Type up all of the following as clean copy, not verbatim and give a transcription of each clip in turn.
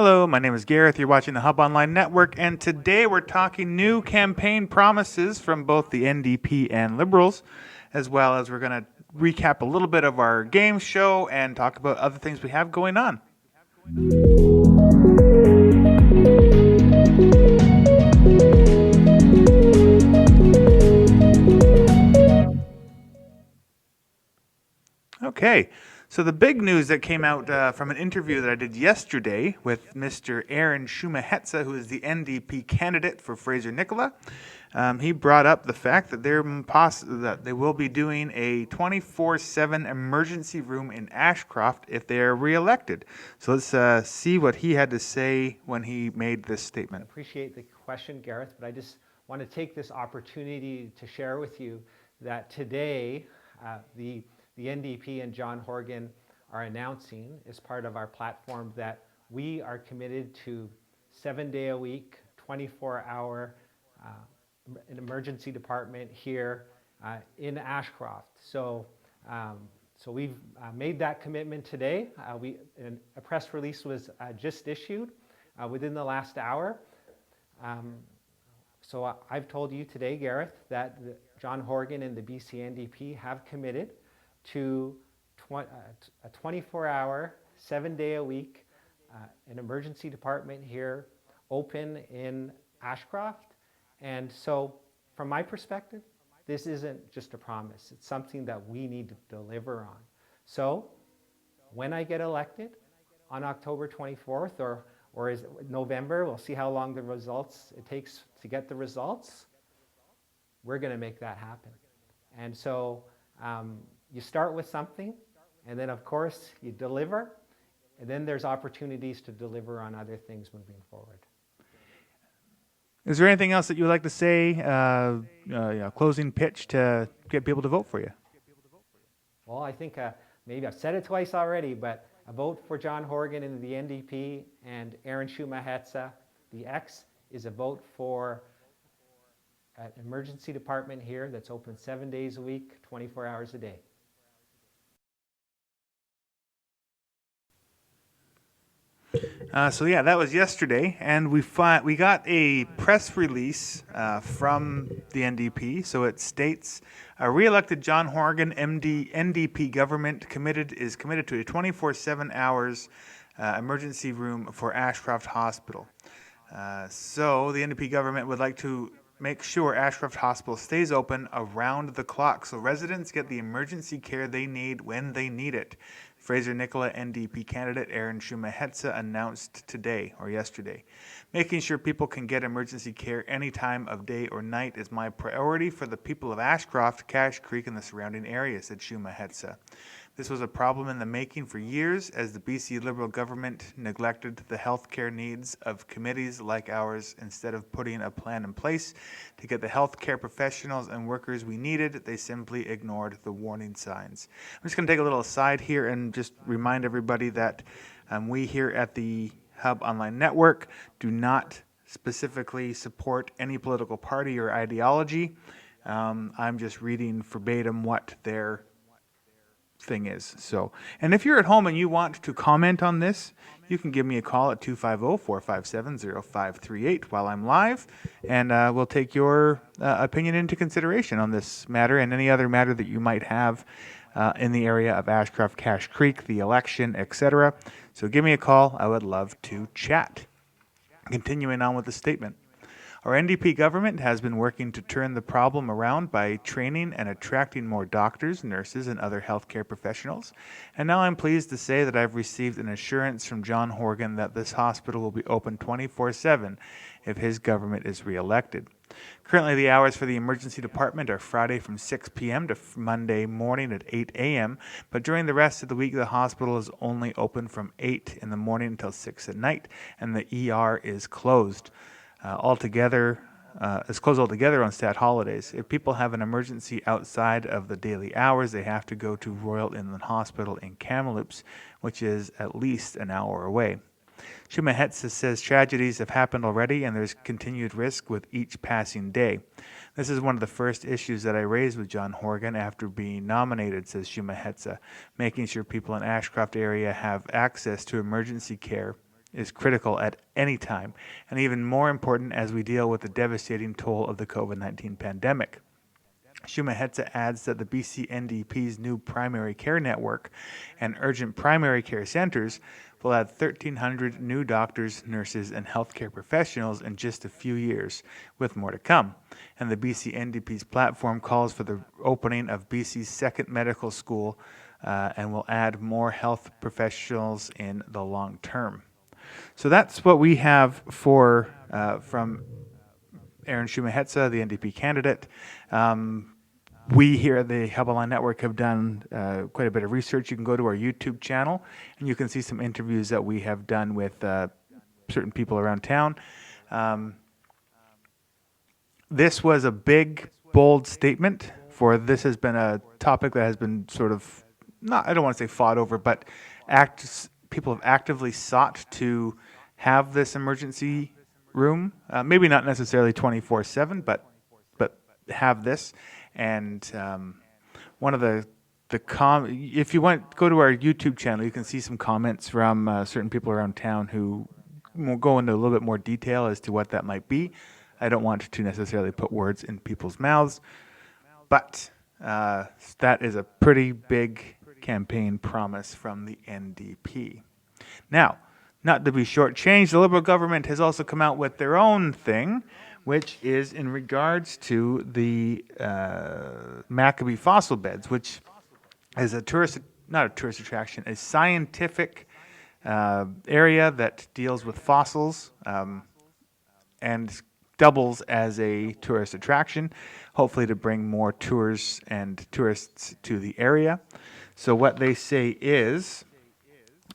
Hello, my name is Gareth. You're watching the Hub Online Network, and today we're talking new campaign promises from both the NDP and Liberals, as well as we're going to recap a little bit of our game show and talk about other things we have going on. Okay, so the big news that came out from an interview that I did yesterday with Mr. Aaron Sumeheltza, who is the NDP candidate for Fraser-Nicola, he brought up the fact that that they will be doing a 24/7 emergency room in Ashcroft if they are re-elected. So let's see what he had to say when he made this statement. I appreciate the question, Gareth, but I just want to take this opportunity to share with you that today the NDP and John Horgan are announcing as part of our platform that we are committed to 7-day-a-week, 24-hour an emergency department here in Ashcroft. So we've made that commitment today. A press release was just issued within the last hour. So I've told you today, Gareth, that John Horgan and the BC NDP have committed to a 24-hour, 7-day-a-week, an emergency department here open in Ashcroft. And so from my perspective, this isn't just a promise. It's something that we need to deliver on. So when I get elected on October 24th or is it November, we'll see how long it takes to get the results. We're going to make that happen. And so you start with something, and then of course you deliver, and then there's opportunities to deliver on other things moving forward. Is there anything else that you would like to say, closing pitch to get people to vote for you? Well, I think maybe I've said it twice already, but a vote for John Horgan and the NDP and Aaron Sumeheltza, the X, is a vote for an emergency department here that's open 7 days a week, 24 hours a day. So yeah, that was yesterday, and we got a press release from the NDP. So it states, re-elected John Horgan, MD, NDP government is committed to a 24/7 hours emergency room for Ashcroft Hospital. So the NDP government would like to make sure Ashcroft Hospital stays open around the clock so residents get the emergency care they need when they need it. Fraser-Nicola NDP candidate Aaron Sumeheltza announced today or yesterday. Making sure people can get emergency care any time of day or night is my priority for the people of Ashcroft, Cache Creek, and the surrounding area, said Sumeheltza. This was a problem in the making for years as the BC Liberal government neglected the health care needs of committees like ours. Instead of putting a plan in place to get the health care professionals and workers we needed, they simply ignored the warning signs. I'm just going to take a little aside here and just remind everybody that we here at the Hub Online Network do not specifically support any political party or ideology. I'm just reading verbatim what their thing is. So, and if you're at home and you want to comment on this, you can give me a call at 250-457-0538 while I'm live, and we'll take your opinion into consideration on this matter and any other matter that you might have in the area of Ashcroft, Cache Creek, the election, etc. So give me a call. I would love to chat. Continuing on with the statement. Our NDP government has been working to turn the problem around by training and attracting more doctors, nurses, and other healthcare professionals. And now I'm pleased to say that I've received an assurance from John Horgan that this hospital will be open 24/7 if his government is re-elected. Currently, the hours for the emergency department are Friday from 6 p.m. to Monday morning at 8 a.m., but during the rest of the week, the hospital is only open from 8 in the morning until 6 at night, and the ER is closed. It's closed altogether on stat holidays. If people have an emergency outside of the daily hours, they have to go to Royal Inland Hospital in Kamloops, which is at least an hour away. Sumeheltza says tragedies have happened already and there's continued risk with each passing day. This is one of the first issues that I raised with John Horgan after being nominated, says Sumeheltza, making sure people in Ashcroft area have access to emergency care is critical at any time, and even more important as we deal with the devastating toll of the COVID-19 pandemic. Sumeheltza adds that the BC NDP's new primary care network and urgent primary care centres will add 1,300 new doctors, nurses, and healthcare professionals in just a few years, with more to come. And the BC NDP's platform calls for the opening of BC's second medical school and will add more health professionals in the long term. So that's what we have for from Aaron Sumeheltza, the NDP candidate. We here at the Hub Online Network have done quite a bit of research. You can go to our YouTube channel and you can see some interviews that we have done with certain people around town. This was a big, bold statement, for this has been a topic that has been sort of, not, I don't want to say fought over, but people have actively sought to have this emergency room. Maybe not necessarily 24/7, but have this. And one of if you go to our YouTube channel, you can see some comments from certain people around town who will go into a little bit more detail as to what that might be. I don't want to necessarily put words in people's mouths, but that is a pretty big campaign promise from the NDP. Now, not to be shortchanged, the Liberal government has also come out with their own thing, which is in regards to the Maccabee Fossil Beds, which is not a tourist attraction, a scientific area that deals with fossils and doubles as a tourist attraction, hopefully to bring more tours and tourists to the area. So what they say is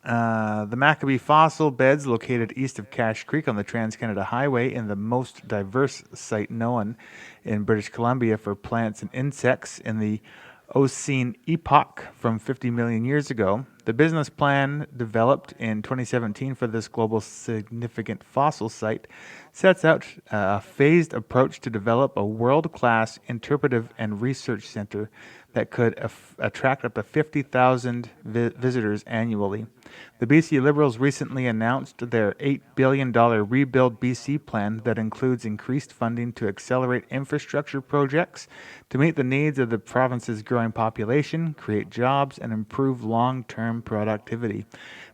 the Maccabee Fossil Beds, located east of Cache Creek on the Trans-Canada Highway in the most diverse site known in British Columbia for plants and insects in the Eocene epoch from 50 million years ago. The business plan developed in 2017 for this global significant fossil site sets out a phased approach to develop a world-class interpretive and research center that could attract up to 50,000 visitors annually. The BC Liberals recently announced their $8 billion Rebuild BC plan that includes increased funding to accelerate infrastructure projects to meet the needs of the province's growing population, create jobs, and improve long-term productivity.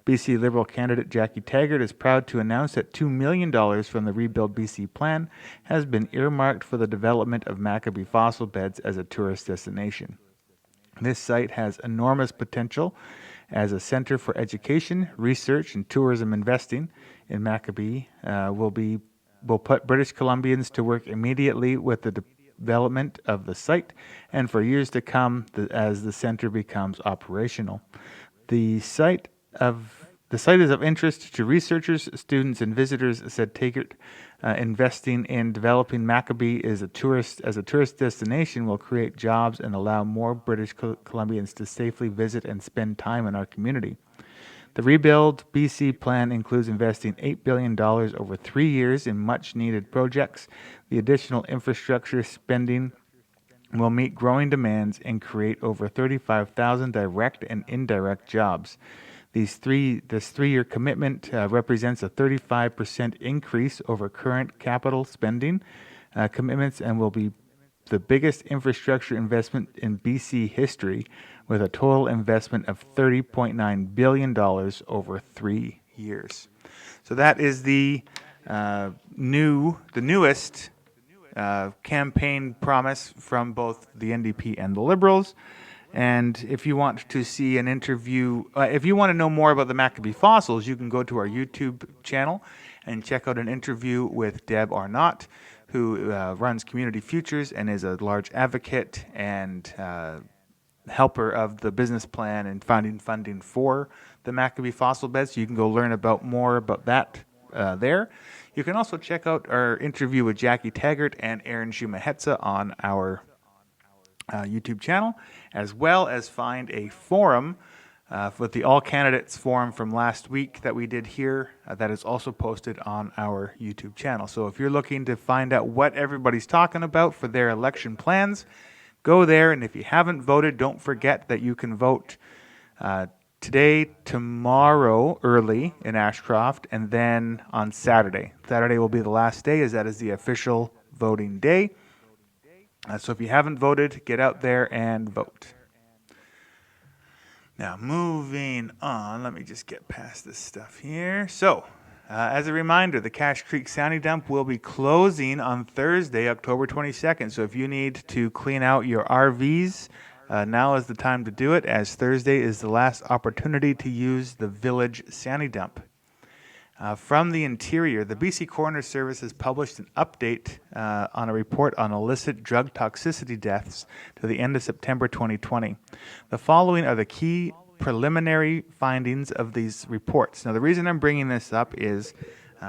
BC Liberal candidate Jackie Tegart is proud to announce that $2 million from the Rebuild BC plan has been earmarked for the development of Maccabee Fossil Beds as a tourist destination. This site has enormous potential as a center for education, research, and tourism. Investing in Maccabee will put British Columbians to work immediately with the development of the site and for years to come as the center becomes operational. The site is of interest to researchers, students, and visitors, said Tegart. Investing in developing Maccabee as a tourist destination will create jobs and allow more British Columbians to safely visit and spend time in our community. The Rebuild BC plan includes investing $8 billion over 3 years in much-needed projects. The additional infrastructure spending will meet growing demands and create over 35,000 direct and indirect jobs. This three-year commitment represents a 35% increase over current capital spending commitments and will be the biggest infrastructure investment in BC history, with a total investment of $30.9 billion over 3 years. So that is the newest campaign promise from both the NDP and the Liberals. And if you want to see an interview, if you want to know more about the Maccabee fossils, you can go to our YouTube channel and check out an interview with Deb Arnott, who runs Community Futures and is a large advocate and helper of the business plan and finding funding for the Maccabee Fossil Bed. So you can go learn more about that there. You can also check out our interview with Jackie Tegart and Aaron Sumeheltza on our YouTube channel, as well as find a forum with the All Candidates forum from last week that we did here that is also posted on our YouTube channel. So if you're looking to find out what everybody's talking about for their election plans, go there. And if you haven't voted, don't forget that you can vote today, tomorrow, early in Ashcroft, and then on Saturday. Saturday will be the last day, as that is the official voting day. So if you haven't voted, get out there and vote. Now, moving on, let me just get past this stuff here. So, as a reminder, the Cache Creek Sounding Dump will be closing on Thursday, October 22nd. So if you need to clean out your RVs, now is the time to do it, as Thursday is the last opportunity to use the Village Sounding Dump. From the interior, the BC Coroner Service has published an update on a report on illicit drug toxicity deaths to the end of September 2020. The following are the key preliminary findings of these reports. Now, the reason I'm bringing this up is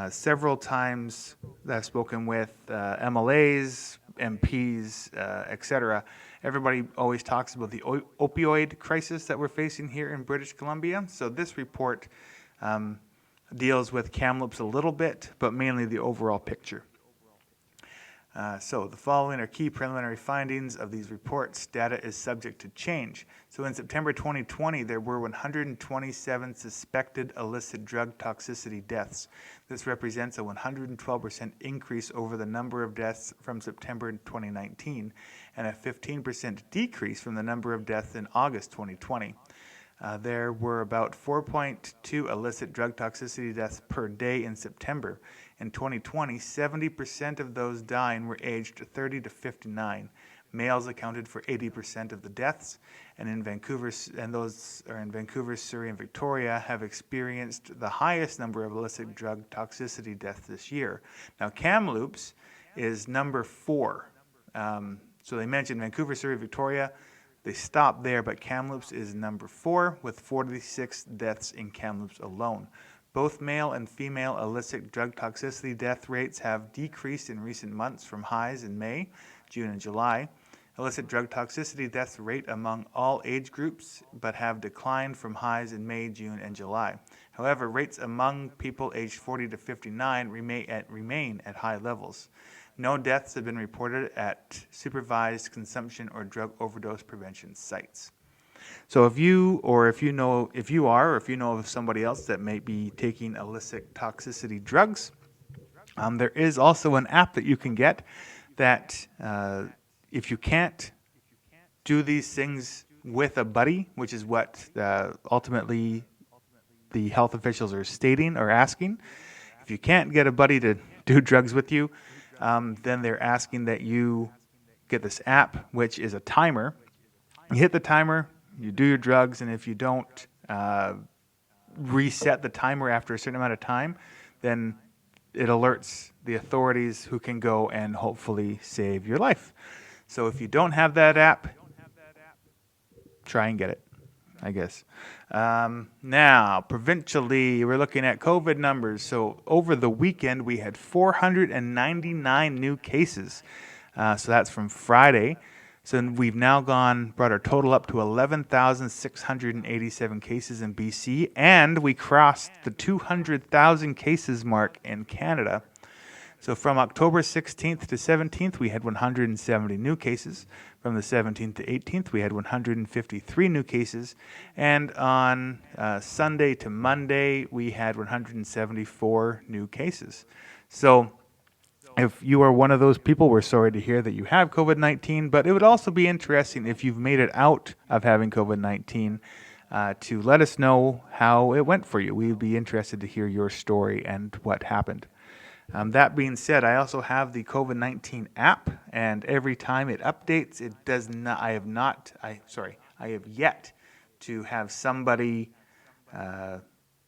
several times that I've spoken with MLAs, MPs, etc. Everybody always talks about the opioid crisis that we're facing here in British Columbia. So this report deals with Kamloops a little bit, but mainly the overall picture. So the following are key preliminary findings of these reports. Data is subject to change. So in September 2020, there were 127 suspected illicit drug toxicity deaths. This represents a 112% increase over the number of deaths from September 2019, and a 15% decrease from the number of deaths in August 2020. There were about 4.2 illicit drug toxicity deaths per day in September. In 2020, 70% of those dying were aged 30 to 59. Males accounted for 80% of the deaths, and in Vancouver, Surrey, and Victoria have experienced the highest number of illicit drug toxicity deaths this year. Now, Kamloops is number 4. So they mentioned Vancouver, Surrey, Victoria. They stopped there, but Kamloops is number 4 with 46 deaths in Kamloops alone. Both male and female illicit drug toxicity death rates have decreased in recent months from highs in May, June, and July. Illicit drug toxicity death rate among all age groups, but have declined from highs in May, June, and July. However, rates among people aged 40 to 59 remain at high levels. No deaths have been reported at supervised consumption or drug overdose prevention sites. So if you know of somebody else that may be taking illicit toxicity drugs, there is also an app that you can get that if you can't do these things with a buddy, which is what ultimately the health officials are stating or asking, if you can't get a buddy to do drugs with you, then they're asking that you get this app, which is a timer. You hit the timer, you do your drugs, and if you don't reset the timer after a certain amount of time, then it alerts the authorities who can go and hopefully save your life. So if you don't have that app, try and get it, I guess. Now, provincially, we're looking at COVID numbers. So over the weekend, we had 499 new cases. So that's from Friday. So we've now brought our total up to 11,687 cases in BC, and we crossed the 200,000 cases mark in Canada. So from October 16th to 17th, we had 170 new cases. From the 17th to 18th, we had 153 new cases. And on Sunday to Monday, we had 174 new cases. So if you are one of those people, we're sorry to hear that you have COVID-19, but it would also be interesting if you've made it out of having COVID-19 to let us know how it went for you. We'd be interested to hear your story and what happened. That being said, I also have the COVID-19 app, and every time it updates, it does not. I have yet to have somebody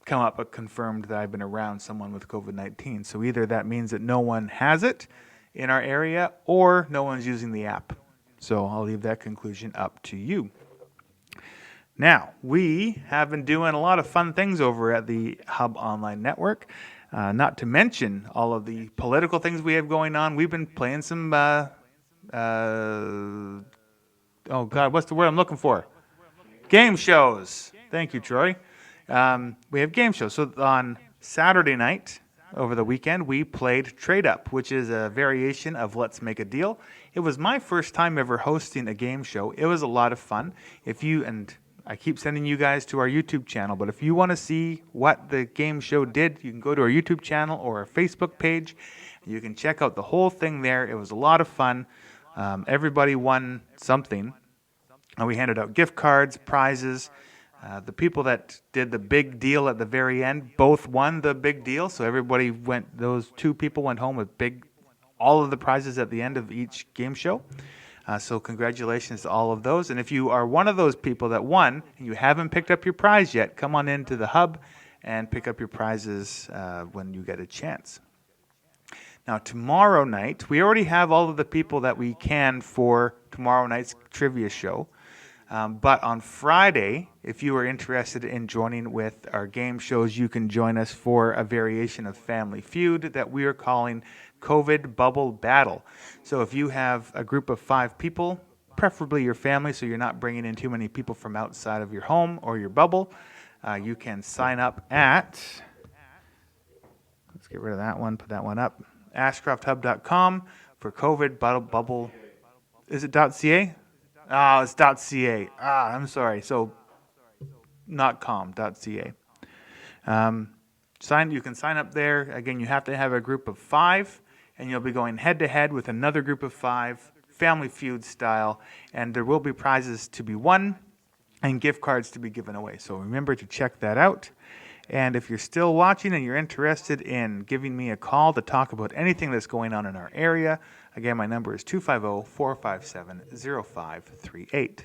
come up and confirmed that I've been around someone with COVID-19. So either that means that no one has it in our area, or no one's using the app. So I'll leave that conclusion up to you. Now, we have been doing a lot of fun things over at the Hub Online Network. Not to mention all of the political things we have going on. We've been playing some, what's the word I'm looking for? Game shows. Thank you, Troy. We have game shows. So on Saturday night, over the weekend, we played Trade Up, which is a variation of Let's Make a Deal. It was my first time ever hosting a game show. It was a lot of fun. I keep sending you guys to our YouTube channel, but if you want to see what the game show did, you can go to our YouTube channel or our Facebook page. You can check out the whole thing there. It was a lot of fun. Everybody won something. We handed out gift cards, prizes. The people that did the big deal at the very end both won the big deal. So everybody went, those two people went home with all of the prizes at the end of each game show. So congratulations to all of those. And if you are one of those people that won and you haven't picked up your prize yet, come on into the hub and pick up your prizes when you get a chance. Now, tomorrow night, we already have all of the people that we can for tomorrow night's trivia show. But on Friday, if you are interested in joining with our game shows, you can join us for a variation of Family Feud that we are calling COVID Bubble Battle. So if you have a group of 5 people, preferably your family, so you're not bringing in too many people from outside of your home or your bubble, you can sign up at, let's get rid of that one, put that one up, ashcrofthub.com for COVID Bubble. Is it .ca? Oh, it's .ca. I'm sorry. So, not .com, .ca. You can sign up there. Again, you have to have a group of 5, and you'll be going head-to-head with another group of 5, Family Feud style, and there will be prizes to be won and gift cards to be given away. So remember to check that out. And if you're still watching and you're interested in giving me a call to talk about anything that's going on in our area, again, my number is 250-457-0538.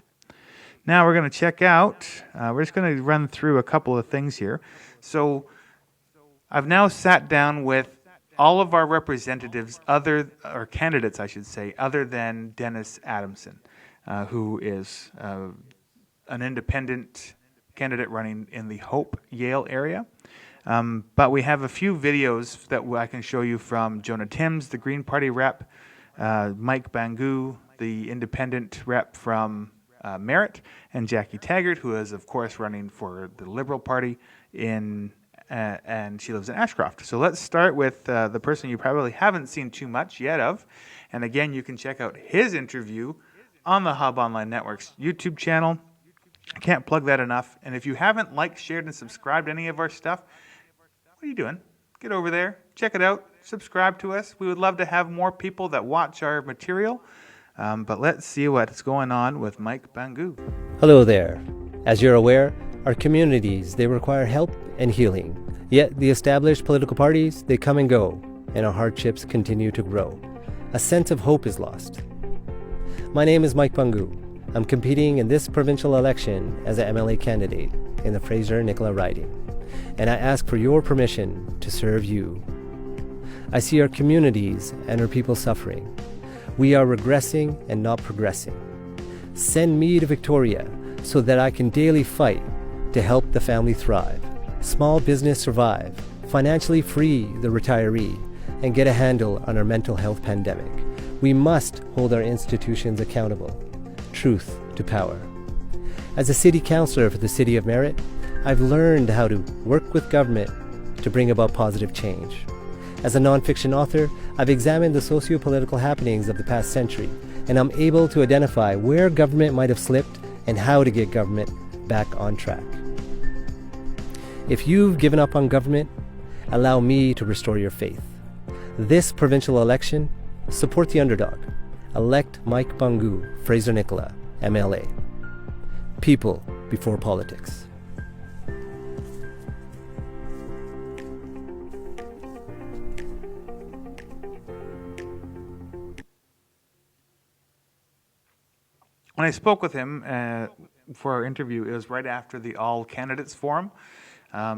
Now we're going to check out, we're just going to run through a couple of things here. So I've now sat down with all of our representatives, candidates, I should say, other than Dennis Adamson, who is an independent candidate running in the Hope, Yale area. But we have a few videos that I can show you from Jonah Timms, the Green Party rep, Mike Bangu, the independent rep from Merritt, and Jackie Tegart, who is, of course, running for the Liberal Party and she lives in Ashcroft. So let's start with the person you probably haven't seen too much yet of. And again, you can check out his interview on the Hub Online Network's YouTube channel. I can't plug that enough. And if you haven't liked, shared, and subscribed to any of our stuff, what are you doing? Get over there, check it out, subscribe to us. We would love to have more people that watch our material. But let's see what's going on with Mike Bangu. Hello there. As you're aware, our communities, they require help and healing. Yet the established political parties, they come and go, and our hardships continue to grow. A sense of hope is lost. My name is Mike Bangu. I'm competing in this provincial election as an MLA candidate in the Fraser-Nicola riding, and I ask for your permission to serve you. I see our communities and our people suffering. We are regressing and not progressing. Send me to Victoria so that I can daily fight to help the family thrive, small business survive, financially free the retiree, and get a handle on our mental health pandemic. We must hold our institutions accountable. Truth to power. As a city councillor for the City of Merritt, I've learned how to work with government to bring about positive change. As a nonfiction author, I've examined the socio-political happenings of the past century, and I'm able to identify where government might have slipped and how to get government back on track. If you've given up on government, allow me to restore your faith. This provincial election, support the underdog. Elect Mike Bangu, Fraser-Nicola, MLA. People before politics. When I spoke with him for our interview, it was right after the All Candidates Forum. I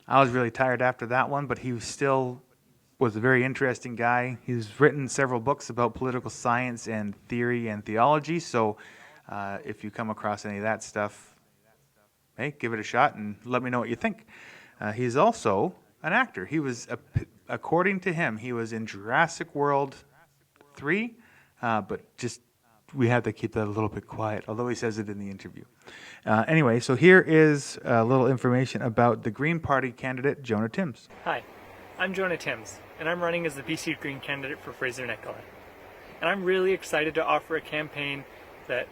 was really tired after that one, but he was a very interesting guy. He's written several books about political science and theory and theology, so if you come across any of that stuff, hey, give it a shot and let me know what you think. He's also an actor. According to him, he was in Jurassic World 3, but we have to keep that a little bit quiet, although he says it in the interview. Anyway, so here is a little information about the Green Party candidate, Jonah Timms. Hi, I'm Jonah Timms, and I'm running as the BC Green candidate for Fraser-Nicola. And I'm really excited to offer a campaign that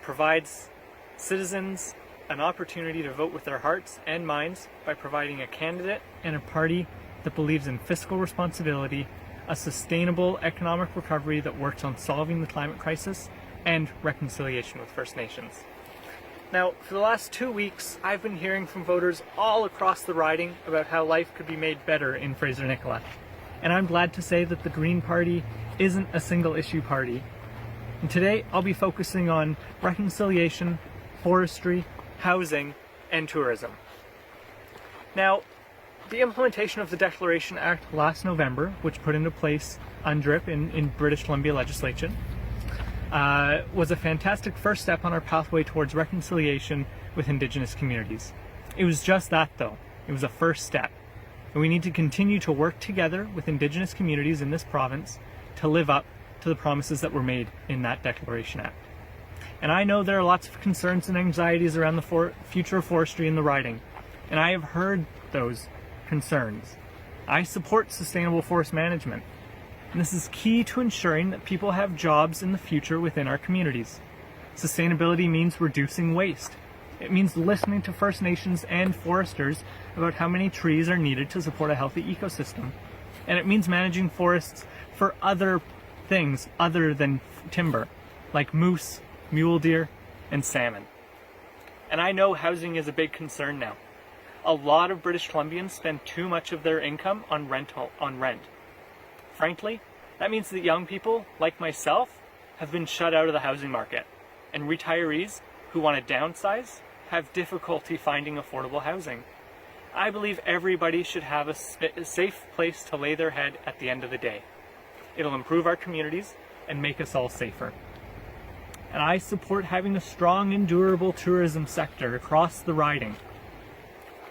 provides citizens an opportunity to vote with their hearts and minds by providing a candidate and a party that believes in fiscal responsibility, a sustainable economic recovery that works on solving the climate crisis, and reconciliation with First Nations. Now, for the last 2 weeks, I've been hearing from voters all across the riding about how life could be made better in Fraser-Nicola. And I'm glad to say that the Green Party isn't a single issue party. And today, I'll be focusing on reconciliation, forestry, housing, and tourism. Now, the implementation of the Declaration Act last November, which put into place UNDRIP in British Columbia legislation, was a fantastic first step on our pathway towards reconciliation with Indigenous communities. It was just that, though. It was a first step. And we need to continue to work together with Indigenous communities in this province to live up to the promises that were made in that Declaration Act. And I know there are lots of concerns and anxieties around the future of forestry in the riding, and I have heard those concerns. I support sustainable forest management, and this is key to ensuring that people have jobs in the future within our communities. Sustainability means reducing waste. It means listening to First Nations and foresters about how many trees are needed to support a healthy ecosystem. And it means managing forests for other things other than timber, like moose, mule deer, and salmon. And I know housing is a big concern now. A lot of British Columbians spend too much of their income on rent. Frankly, that means that young people, like myself, have been shut out of the housing market, and retirees who want to downsize have difficulty finding affordable housing. I believe everybody should have a safe place to lay their head at the end of the day. It'll improve our communities and make us all safer. And I support having a strong and durable tourism sector across the riding.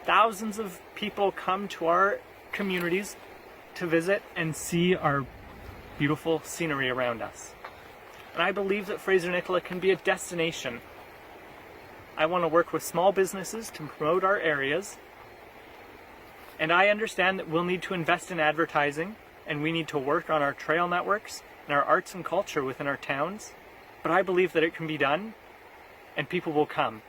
Thousands of people come to our communities to visit and see our beautiful scenery around us. And I believe that Fraser-Nicola can be a destination. I want to work with small businesses to promote our areas. And I understand that we'll need to invest in advertising, and we need to work on our trail networks and our arts and culture within our towns. But I believe that it can be done, and people will come.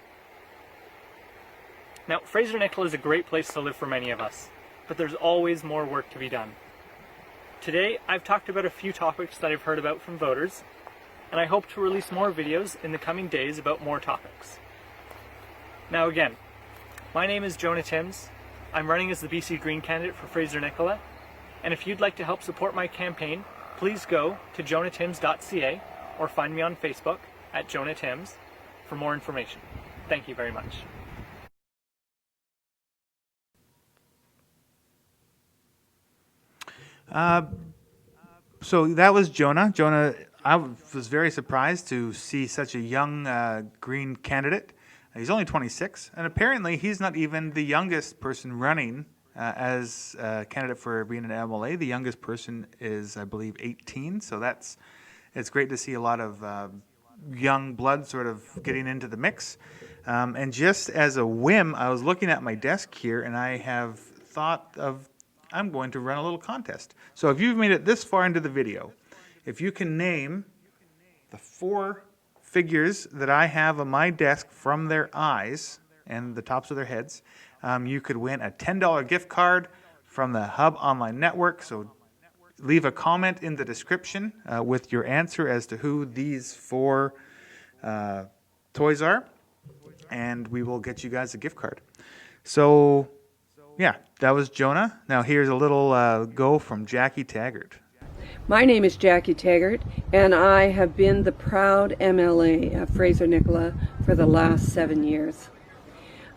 Now, Fraser-Nicola is a great place to live for many of us, but there's always more work to be done. Today, I've talked about a few topics that I've heard about from voters, and I hope to release more videos in the coming days about more topics. Now again, my name is Jonah Timms. I'm running as the BC Green candidate for Fraser-Nicola, and if you'd like to help support my campaign, please go to jonahtimms.ca or find me on Facebook at Jonah Timms for more information. Thank you very much. So that was Jonah. Jonah, I was very surprised to see such a young Green candidate. He's only 26, and apparently he's not even the youngest person running as a candidate for being an MLA. The youngest person is, I believe, 18. So it's great to see a lot of young blood sort of getting into the mix. And just as a whim, I was looking at my desk here, and I have thought of I'm going to run a little contest. So if you've made it this far into the video, if you can name the 4 figures that I have on my desk from their eyes and the tops of their heads, you could win a $10 gift card from the Hub Online Network. So leave a comment in the description with your answer as to who these 4 toys are, and we will get you guys a gift card. So yeah, that was Jonah. Now here's a little go from Jackie Tegart. My name is Jackie Tegart, and I have been the proud MLA of Fraser-Nicola for the last 7 years.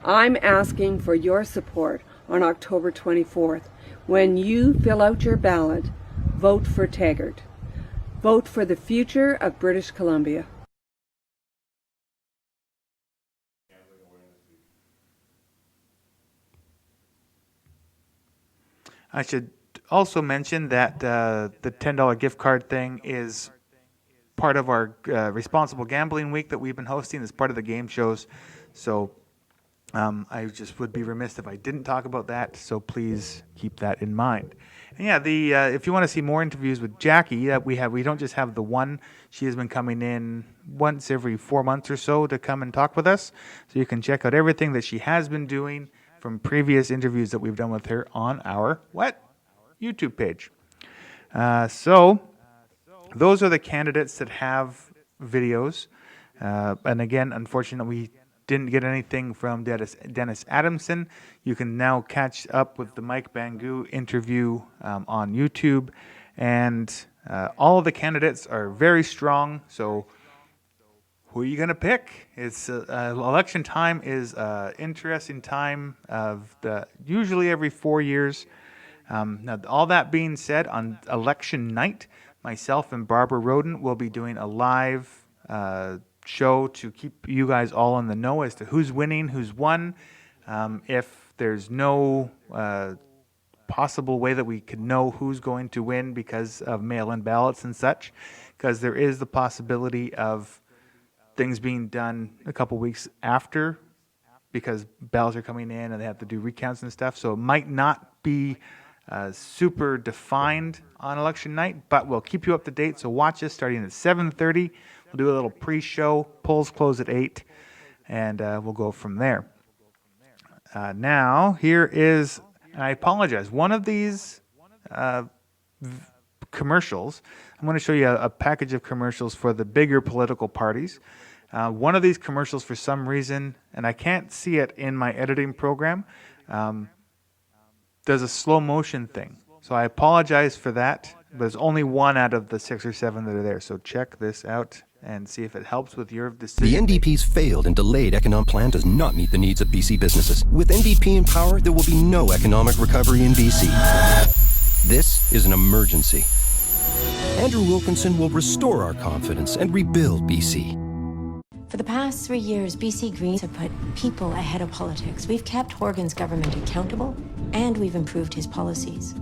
I'm asking for your support on October 24th. When you fill out your ballot, vote for Tegart. Vote for the future of British Columbia. I should also mention that the $10 gift card thing is part of our responsible gambling week that we've been hosting as part of the game shows. So I just would be remiss if I didn't talk about that, so please keep that in mind. And yeah, if you want to see more interviews with Jackie, we don't just have the one. She has been coming in once every 4 months or so to come and talk with us. So you can check out everything that she has been doing from previous interviews that we've done with her on our YouTube page. So those are the candidates that have videos. And again, unfortunately, we didn't get anything from Dennis Adamson. You can now catch up with the Mike Bangou interview on YouTube. And all of the candidates are very strong. So who are you going to pick? It's election time is an interesting time of usually every 4 years. Now, all that being said, on election night, myself and Barbara Roden will be doing a live show to keep you guys all in the know as to who's winning, who's won. If there's no possible way that we could know who's going to win because of mail-in ballots and such, because there is the possibility of things being done a couple weeks after because ballots are coming in and they have to do recounts and stuff. So it might not be super defined on election night, but we'll keep you up to date. So watch us starting at 7:30. We'll do a little pre-show. Polls close at 8, and we'll go from there. Now, here is, and I apologize, one of these commercials, I'm going to show you a package of commercials for the bigger political parties. One of these commercials, for some reason, and I can't see it in my editing program, does a slow motion thing. So I apologize for that. There's only one out of the 6 or 7 that are there. So check this out and see if it helps with your decision. The NDP's failed and delayed economic plan does not meet the needs of BC businesses. With NDP in power, there will be no economic recovery in BC. This is an emergency. Andrew Wilkinson will restore our confidence and rebuild BC. For the past 3 years, BC Greens have put people ahead of politics. We've kept Horgan's government accountable, and we've improved his policies.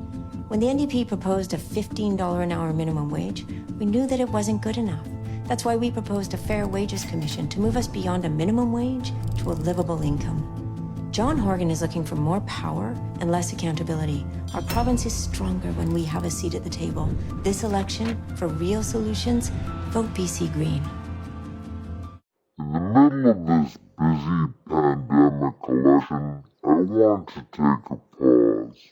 When the NDP proposed a $15 an hour minimum wage, we knew that it wasn't good enough. That's why we proposed a Fair Wages Commission to move us beyond a minimum wage to a livable income. John Horgan is looking for more power and less accountability. Our province is stronger when we have a seat at the table. This election, for real solutions, vote BC Green. In the middle of this busy pandemic election, I want to take a pause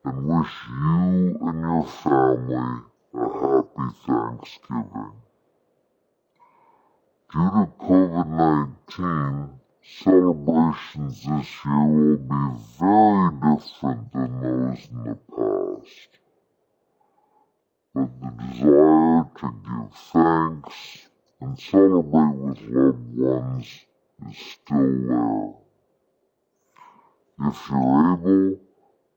and wish you and your family a happy Thanksgiving. Due to COVID-19, celebrations this year will be very different than those in the past. But the desire to give thanks and celebrate with loved ones is still there. If you're able,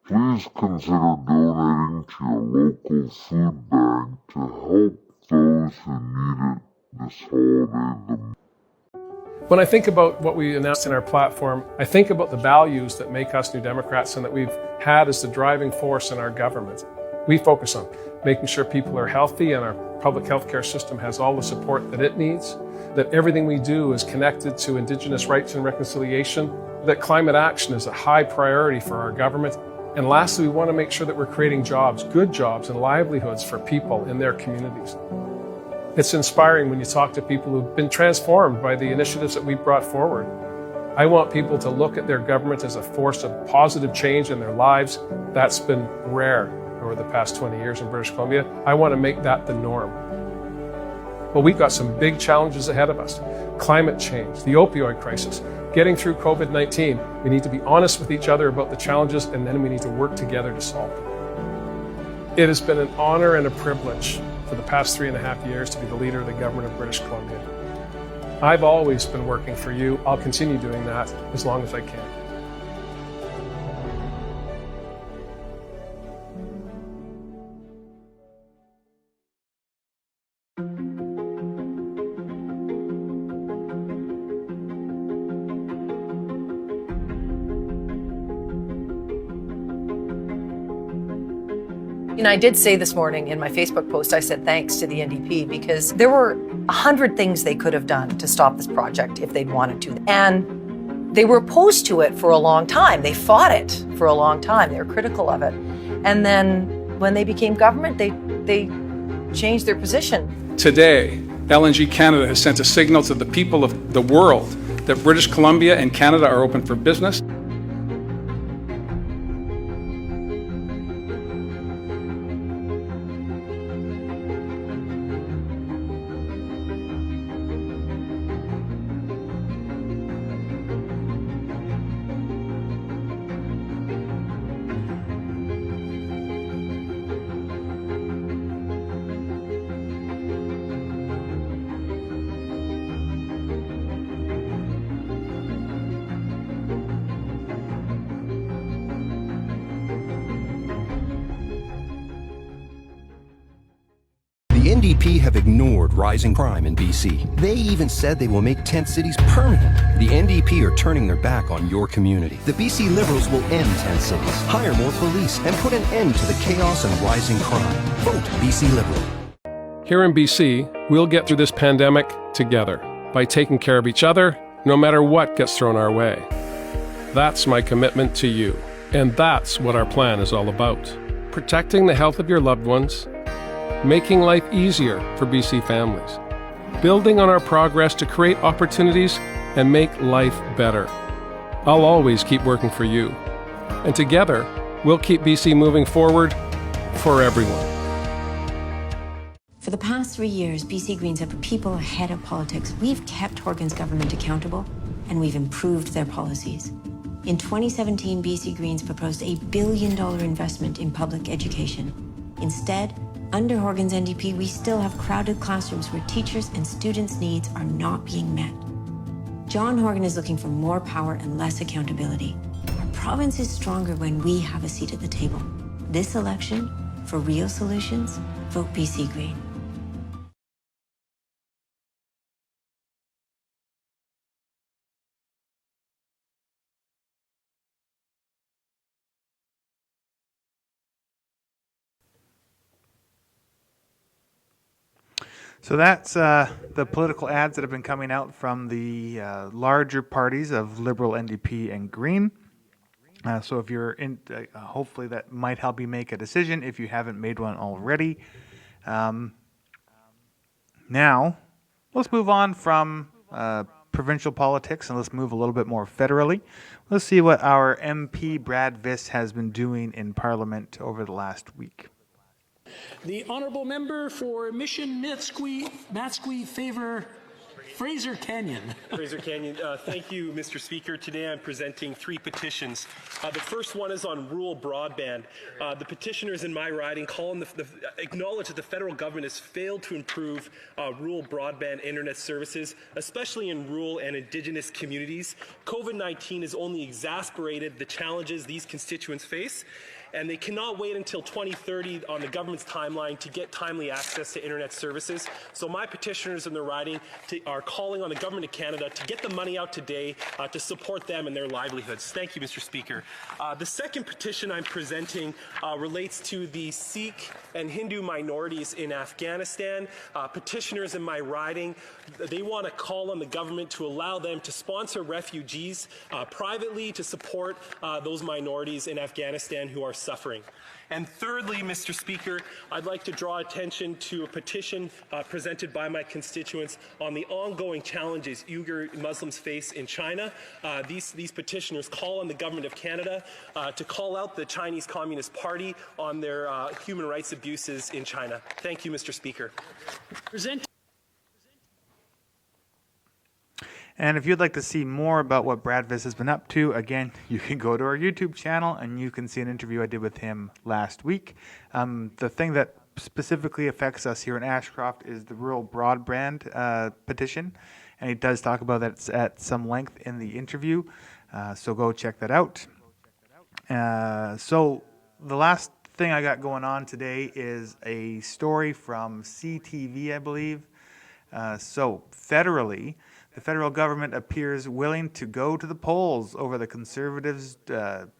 please consider donating to your local food bank to help those who need it this holiday the most. When I think about what we announced in our platform, I think about the values that make us New Democrats and that we've had as the driving force in our government. We focus on making sure people are healthy and our public health care system has all the support that it needs, that everything we do is connected to Indigenous rights and reconciliation, that climate action is a high priority for our government, and lastly, we want to make sure that we're creating jobs, good jobs and livelihoods for people in their communities. It's inspiring when you talk to people who've been transformed by the initiatives that we've brought forward. I want people to look at their government as a force of positive change in their lives. That's been rare over the past 20 years in British Columbia. I want to make that the norm. But we've got some big challenges ahead of us. Climate change, the opioid crisis, getting through COVID-19. We need to be honest with each other about the challenges, and then we need to work together to solve them. It has been an honor and a privilege for the past 3.5 years to be the leader of the government of British Columbia. I've always been working for you. I'll continue doing that as long as I can. And I did say this morning in my Facebook post, I said thanks to the NDP because there were 100 things they could have done to stop this project if they'd wanted to. And They were opposed to it for a long time. They fought it for a long time. They were critical of it. And then when they became government, they changed their position. Today, LNG Canada has sent a signal to the people of the world that British Columbia and Canada are open for business. The NDP have ignored rising crime in BC. They even said they will make tent cities permanent. The NDP are turning their back on your community. The BC Liberals will end tent cities, hire more police, and put an end to the chaos and rising crime. Vote BC Liberal. Here in BC, we'll get through this pandemic together by taking care of each other, no matter what gets thrown our way. That's my commitment to you, and that's what our plan is all about. Protecting the health of your loved ones, making life easier for BC families, building on our progress to create opportunities and make life better. I'll always keep working for you. And together, we'll keep BC moving forward for everyone. For the past 3 years, BC Greens have put people ahead of politics. We've kept Horgan's government accountable, and we've improved their policies. In 2017, BC Greens proposed a $1 billion investment in public education. Instead, under Horgan's NDP, we still have crowded classrooms where teachers' and students' needs are not being met. John Horgan is looking for more power and less accountability. Our province is stronger when we have a seat at the table. This election, for real solutions, vote BC Green. So that's the political ads that have been coming out from the larger parties of Liberal, NDP, and Green. So if you're in, hopefully that might help you make a decision if you haven't made one already. Now, let's move on from provincial politics and let's move a little bit more federally. Let's see what our MP Brad Viss has been doing in Parliament over the last week. The honourable member for Mission Matsqui favor Fraser Canyon. Fraser Canyon, thank you, Mr. Speaker. Today I'm presenting 3 petitions. The first one is on rural broadband. The petitioners in my riding call on acknowledge that the federal government has failed to improve rural broadband internet services, especially in rural and Indigenous communities. COVID-19 has only exacerbated the challenges these constituents face, and they cannot wait until 2030 on the government's timeline to get timely access to internet services. So my petitioners in the riding are calling on the Government of Canada to get the money out today to support them and their livelihoods. Thank you, Mr. Speaker. The second petition I'm presenting relates to the Sikh and Hindu minorities in Afghanistan. Petitioners in my riding, they want to call on the government to allow them to sponsor refugees privately to support those minorities in Afghanistan who are suffering. And thirdly, Mr. Speaker, I'd like to draw attention to a petition presented by my constituents on the ongoing challenges Uyghur Muslims face in China. These petitioners call on the Government of Canada to call out the Chinese Communist Party on their human rights abuses in China. Thank you, Mr. Speaker. And if you'd like to see more about what Brad Viss has been up to, again, you can go to our YouTube channel and you can see an interview I did with him last week. The thing that specifically affects us here in Ashcroft is the rural broadband petition, and he does talk about that at some length in the interview, so go check that out. So the last thing I got going on today is a story from CTV, I believe. So federally, the federal government appears willing to go to the polls over the Conservatives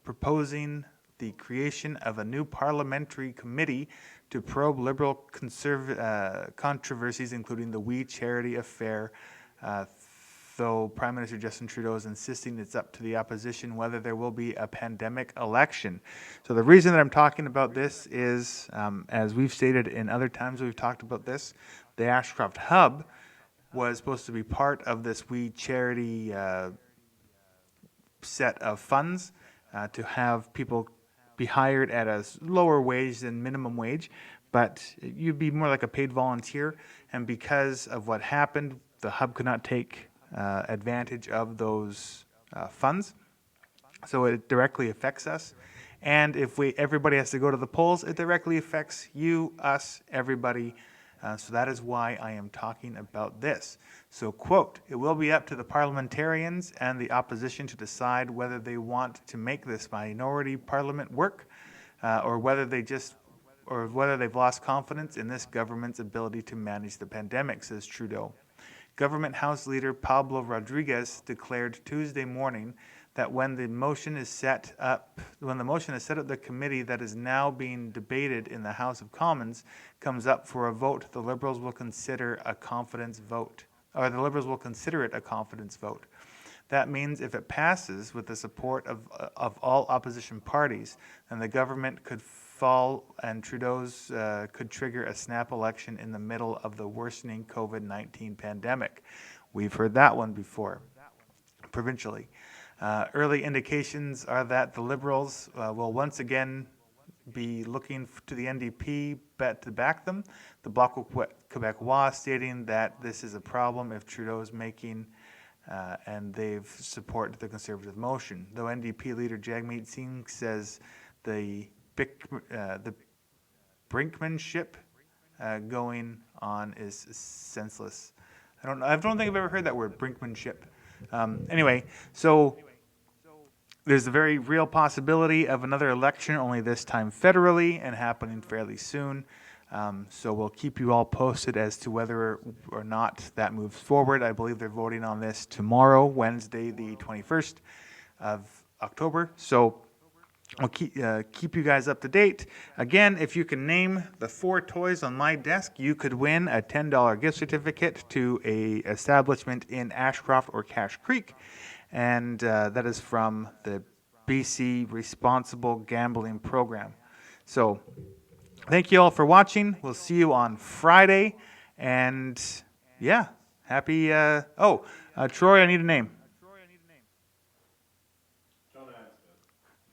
proposing the creation of a new parliamentary committee to probe Liberal controversies, including the We Charity Affair though Prime Minister Justin Trudeau is insisting it's up to the opposition whether there will be a pandemic election. So the reason that I'm talking about this is, as we've stated in other times we've talked about this, the Ashcroft Hub was supposed to be part of this wee charity set of funds to have people be hired at a lower wage than minimum wage, but you'd be more like a paid volunteer. And because of what happened, the hub could not take advantage of those funds. So it directly affects us. And if everybody has to go to the polls, it directly affects you, us, everybody. So that is why I am talking about this. So, quote, "It will be up to the parliamentarians and the opposition to decide whether they want to make this minority parliament work, or whether they've lost confidence in this government's ability to manage the pandemic," says Trudeau. Government House Leader Pablo Rodriguez declared Tuesday morning that when the motion is set up, the committee that is now being debated in the House of Commons comes up for a vote, the Liberals will consider a confidence vote, or the Liberals will consider it a confidence vote. That means if it passes with the support of all opposition parties, then the government could fall and Trudeau's could trigger a snap election in the middle of the worsening COVID-19 pandemic. We've heard that one before, provincially. Early indications are that the Liberals will once again be looking to the NDP to back them. The Bloc Québécois stating that this is a problem if Trudeau is making and they've supported the Conservative motion. Though NDP leader Jagmeet Singh says the brinkmanship going on is senseless. I don't think I've ever heard that word, brinkmanship. Anyway, so there's a very real possibility of another election, only this time federally and happening fairly soon. So we'll keep you all posted as to whether or not that moves forward. I believe they're voting on this tomorrow, Wednesday, the 21st of October. So I'll keep you guys up to date. Again, if you can name the 4 toys on my desk, you could win a $10 gift certificate to a establishment in Ashcroft or Cache Creek. And that is from the BC Responsible Gambling Program. So thank you all for watching. We'll see you on Friday. And yeah, happy... Troy, I need a name.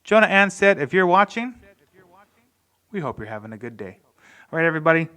Jonah Anstead, if you're watching, we hope you're having a good day. All right, everybody.